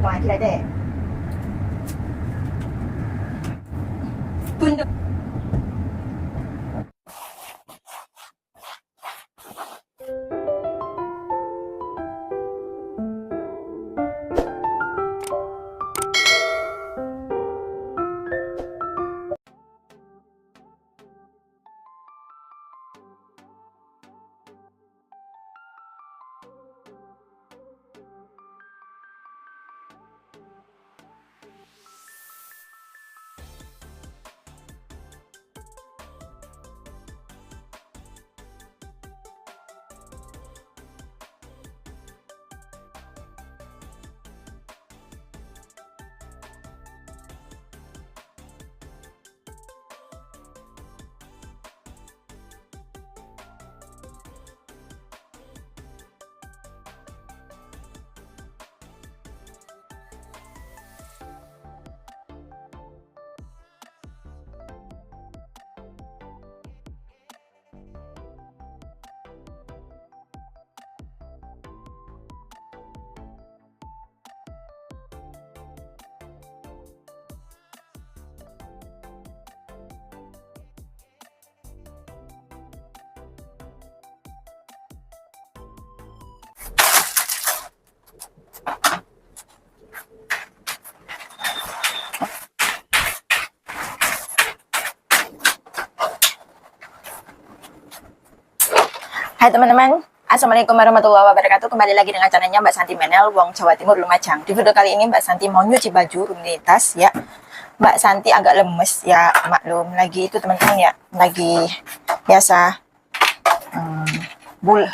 กลายที่ไรได้คุณHai teman-teman, Assalamualaikum warahmatullahi wabarakatuh. Kembali lagi dengan channelnya Mbak Santi Menel, Wong Jawa Timur, Lumajang. Di video kali ini Mbak Santi mau nyuci baju rutinitas ya. Mbak Santi agak lemes ya, maklum. Lagi itu teman-teman ya, lagi biasa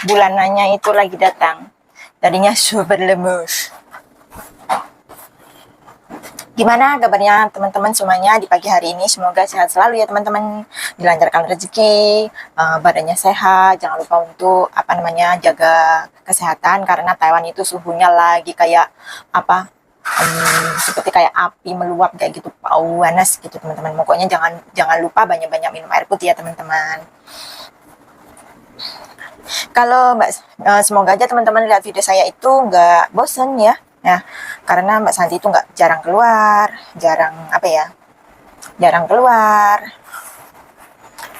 bulanannya itu lagi datang. Tadinya super lemes. Gimana kabarnya teman-teman semuanya di pagi hari ini? Semoga sehat selalu ya teman-teman, dilancarkan rezeki, badannya sehat. Jangan lupa untuk jaga kesehatan, karena Taiwan itu suhunya lagi kayak seperti kayak api meluap kayak gitu, panas gitu teman-teman. Pokoknya jangan lupa banyak-banyak minum air putih ya teman-teman. Kalau semoga aja teman-teman lihat video saya itu nggak bosen ya. Nah, karena Mbak Santi itu nggak jarang keluar, jarang keluar.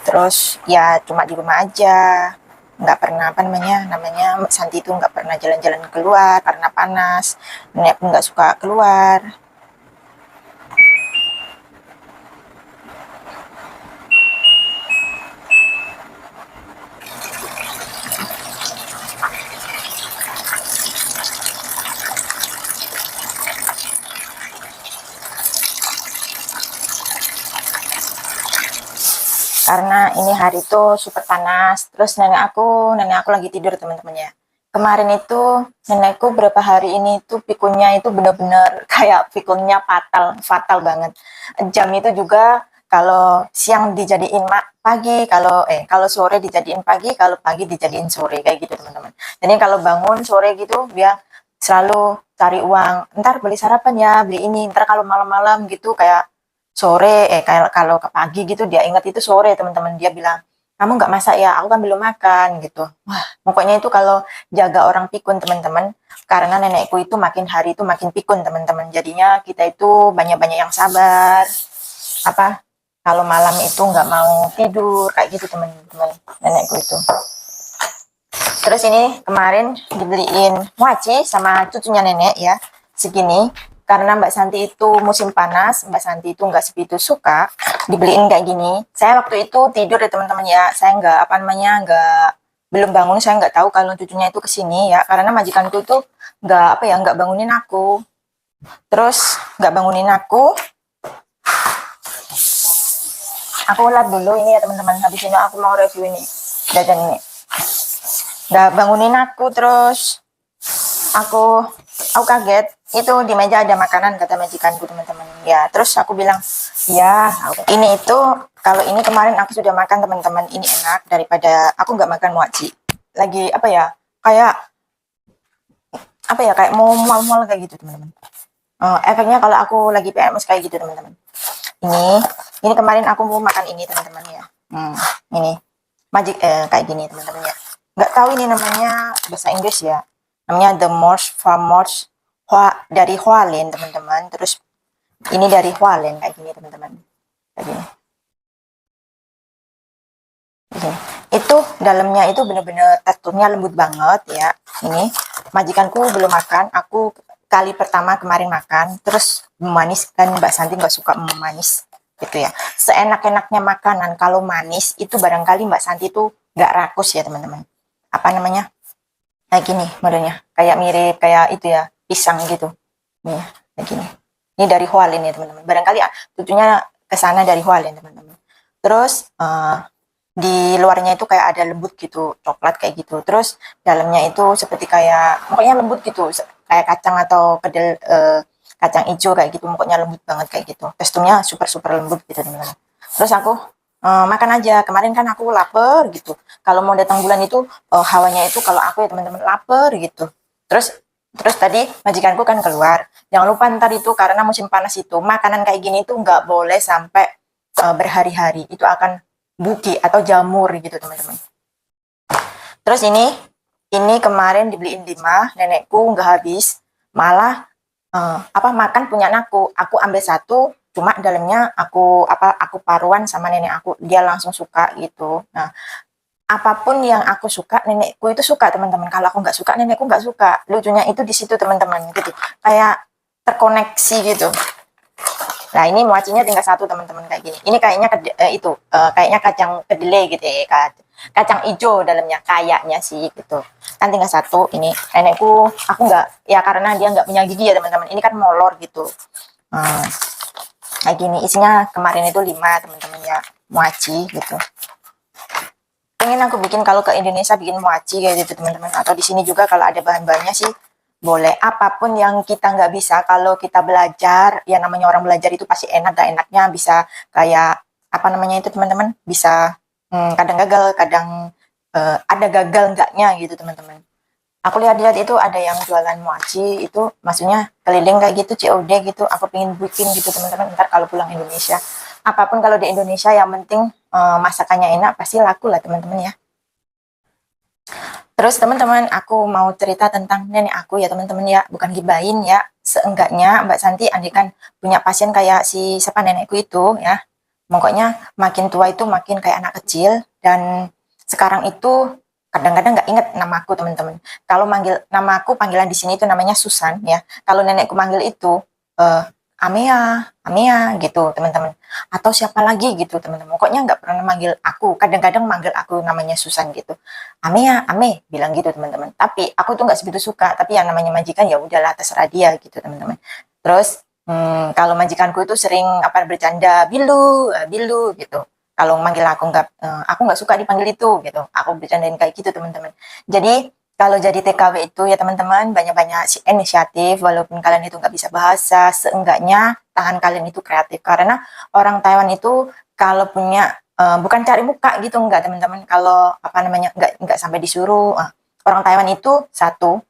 Terus ya cuma di rumah aja, nggak pernah Mbak Santi itu nggak pernah jalan-jalan keluar karena panas. Nenek pun nggak suka keluar. Karena ini hari itu super panas. Terus nenek aku lagi tidur teman-teman ya. Kemarin itu nenekku berapa hari ini tuh pikunnya itu benar-benar kayak pikunnya fatal banget. Jam itu juga kalau siang dijadiin pagi, kalau sore dijadiin pagi, kalau pagi dijadiin sore kayak gitu teman-teman. Jadi kalau bangun sore gitu dia selalu cari uang. Ntar beli sarapan ya, beli ini. Ntar kalau malam-malam gitu kayak sore, kalau ke pagi gitu dia ingat itu sore teman-teman. Dia bilang, kamu nggak masak ya, aku kan belum makan gitu. Wah, pokoknya itu kalau jaga orang pikun teman-teman, karena nenekku itu makin hari itu makin pikun teman-teman. Jadinya kita itu banyak-banyak yang sabar. Kalau malam itu nggak mau tidur kayak gitu teman-teman, nenekku itu. Terus ini kemarin dibeliin mochi sama cucunya nenek ya, segini. Karena Mbak Santi itu musim panas, Mbak Santi itu nggak segitu suka dibeliin kayak gini. Saya waktu itu tidur ya teman-teman ya, saya belum bangun, saya nggak tahu kalau cucunya itu kesini ya, karena majikanku itu nggak bangunin aku. Terus nggak bangunin aku lap dulu ini ya teman-teman, habis ini aku mau review ini, jajan ini. Nggak bangunin aku, terus aku kaget, itu di meja ada makanan kata majikanku teman-teman ya. Terus aku bilang ya ini itu, kalau ini kemarin aku sudah makan teman-teman, ini enak daripada aku nggak makan mochi. Lagi kayak mau mual-mual kayak gitu teman-teman. Efeknya kalau aku lagi PMS kayak gitu teman-teman. Ini kemarin aku mau makan ini teman-teman ya. Ini kayak gini teman-teman ya. Nggak tahu ini namanya bahasa Inggris ya. Namanya the most famous dari Hualien teman-teman. Terus ini dari Hualien kayak gini teman-teman, kayak gini. Gini. Itu dalamnya itu bener-bener teksturnya lembut banget ya. Ini majikanku belum makan, aku kali pertama kemarin makan, terus manis kan Mbak Santi nggak suka manis gitu ya. Seenak-enaknya makanan kalau manis itu barangkali Mbak Santi tuh nggak rakus ya teman-teman. Apa namanya? Kayak gini modelnya, kayak mirip kayak itu ya pisang gitu. Nih, kayak gini. Ini dari Hualien ya teman-teman. Barangkali tujuannya ke sana dari Hualien teman-teman. Terus di luarnya itu kayak ada lembut gitu, coklat kayak gitu. Terus dalamnya itu seperti kayak, pokoknya lembut gitu, kayak kacang atau kedel kacang hijau kayak gitu, pokoknya lembut banget kayak gitu. Teksturnya super super lembut gitu teman-teman. Terus aku makan aja. Kemarin kan aku lapar gitu. Kalau mau datang bulan itu hawanya itu kalau aku ya teman-teman lapar gitu. Terus terus tadi majikanku kan keluar. Jangan lupa ntar itu karena musim panas itu makanan kayak gini itu nggak boleh sampai berhari-hari. Itu akan buki atau jamur gitu teman-teman. Terus ini kemarin dibeliin 5, nenekku nggak habis, malah apa makan punya aku ambil satu, cuma dalamnya aku paruan sama nenek aku, dia langsung suka gitu. Nah, apapun yang aku suka nenekku itu suka teman-teman, kalau aku nggak suka nenekku nggak suka. Lucunya itu di situ teman-teman gitu, kayak terkoneksi gitu. Nah ini mochinya tinggal satu teman-teman kayak gini. Ini kayaknya kayaknya kacang kedelai gitu ya, kacang hijau dalamnya kayaknya sih gitu. Kan tinggal satu ini. Nenekku aku nggak ya karena dia nggak punya gigi ya teman-teman. Ini kan molor gitu. Kayak gini isinya kemarin itu 5 teman-teman ya, mochi gitu. Pengen aku bikin kalau ke Indonesia bikin mochi kayak gitu teman-teman. Atau di sini juga kalau ada bahan-bahannya sih boleh. Apapun yang kita nggak bisa kalau kita belajar, ya namanya orang belajar itu pasti enak gak enaknya, bisa kayak apa namanya itu teman-teman, bisa kadang gagal, kadang ada gagal enggaknya gitu teman-teman. Aku lihat-lihat itu ada yang jualan mochi itu, maksudnya keliling kayak gitu COD gitu. Aku pengen bikin gitu teman-teman ntar kalau pulang Indonesia. Apapun kalau di Indonesia yang penting masakannya enak pasti laku lah teman-teman ya. Terus teman-teman, aku mau cerita tentang nenek aku ya teman-teman ya, bukan gibain ya. Seenggaknya Mbak Santi andikan punya pasien kayak si siapa nenekku itu ya. Pokoknya makin tua itu makin kayak anak kecil, dan sekarang itu kadang-kadang nggak inget nama aku teman-teman. Kalau manggil nama aku, panggilan di sini itu namanya Susan ya. Kalau nenekku manggil itu eh, Amea, Amea gitu teman-teman. Atau siapa lagi gitu teman-teman. Pokoknya nggak pernah manggil aku. Kadang-kadang manggil aku namanya Susan gitu. Amea, Ame bilang gitu teman-teman. Tapi aku tuh nggak segitu suka. Tapi yang namanya majikan ya udahlah terserah dia gitu teman-teman. Terus kalau majikanku itu sering apa bercanda bilu, bilu gitu. Kalau manggil aku nggak suka dipanggil itu gitu. Aku bercandain kayak gitu teman-teman. Jadi kalau jadi TKW itu ya teman-teman banyak-banyak inisiatif, walaupun kalian itu nggak bisa bahasa, seenggaknya tangan kalian itu kreatif. Karena orang Taiwan itu kalau punya bukan cari muka gitu nggak teman-teman. Kalau apa namanya nggak sampai disuruh. Orang Taiwan itu satu,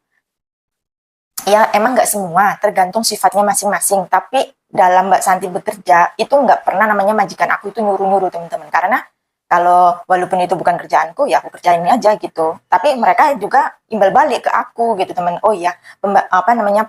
ya emang nggak semua, tergantung sifatnya masing-masing. Tapi dalam Mbak Santi bekerja itu nggak pernah namanya majikan aku itu nyuruh-nyuruh teman-teman. Karena kalau walaupun itu bukan kerjaanku ya aku kerjain aja gitu. Tapi mereka juga imbal balik ke aku gitu teman. Oh iya, apa namanya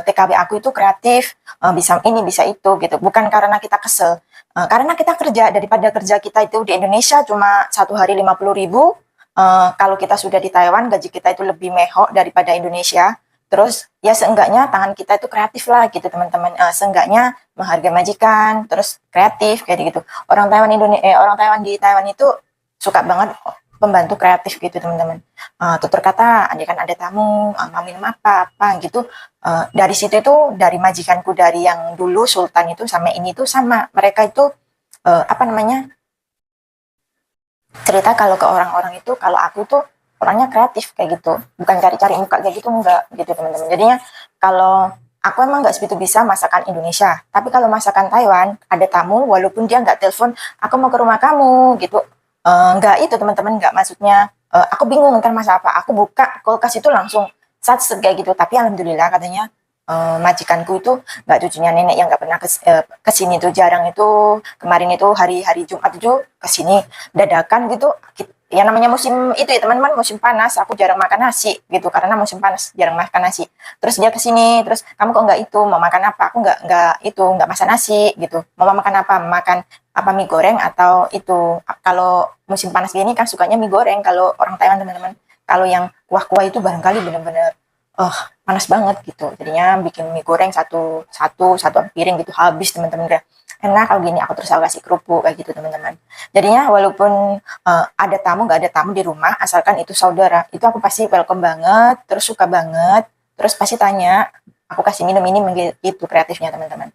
TKW aku itu kreatif, bisa ini bisa itu gitu. Bukan karena kita kesel, karena kita kerja, daripada kerja kita itu di Indonesia cuma 1 hari 50.000. Kalau kita sudah di Taiwan gaji kita itu lebih mehok daripada Indonesia. Terus ya seenggaknya tangan kita itu kreatif lah gitu teman-teman. Seenggaknya menghargai majikan, terus kreatif kayak gitu. Orang Taiwan di Taiwan itu suka banget pembantu kreatif gitu teman-teman. Tutur kata, andai kan ada tamu, mau minum apa gitu. Dari situ itu dari majikanku dari yang dulu Sultan itu sama ini tuh sama. Mereka itu apa namanya cerita kalau ke orang-orang itu kalau aku tuh orangnya kreatif kayak gitu, bukan cari-cari muka kayak gitu enggak gitu teman-teman. Jadinya kalau aku emang nggak segitu bisa masakan Indonesia, tapi kalau masakan Taiwan ada tamu walaupun dia nggak telepon aku mau ke rumah kamu gitu, nggak itu teman-teman, nggak maksudnya aku bingung ntar masak apa, aku buka kulkas itu langsung saat kayak gitu. Tapi alhamdulillah katanya majikanku itu nggak, cucunya nenek yang nggak pernah kesini tuh jarang itu. Kemarin itu hari-hari Jumat itu kesini dadakan gitu ya namanya musim itu ya teman-teman, musim panas aku jarang makan nasi gitu, karena musim panas jarang makan nasi. Terus dia kesini, terus kamu kok nggak itu, mau makan apa? Aku nggak itu, nggak masak nasi gitu. Mau makan apa? Makan apa, mie goreng atau itu. Kalau musim panas gini kan sukanya mie goreng kalau orang Taiwan teman-teman. Kalau yang kuah-kuah itu barangkali bener-bener oh panas banget gitu. Jadinya bikin mie goreng satu piring gitu habis teman-teman. Enak kalau gini, aku terus aku kasih kerupuk kayak gitu teman-teman. Jadinya walaupun ada tamu nggak ada tamu di rumah, asalkan itu saudara, itu aku pasti welcome banget, terus suka banget, terus pasti tanya, aku kasih minum ini, itu kreatifnya teman-teman.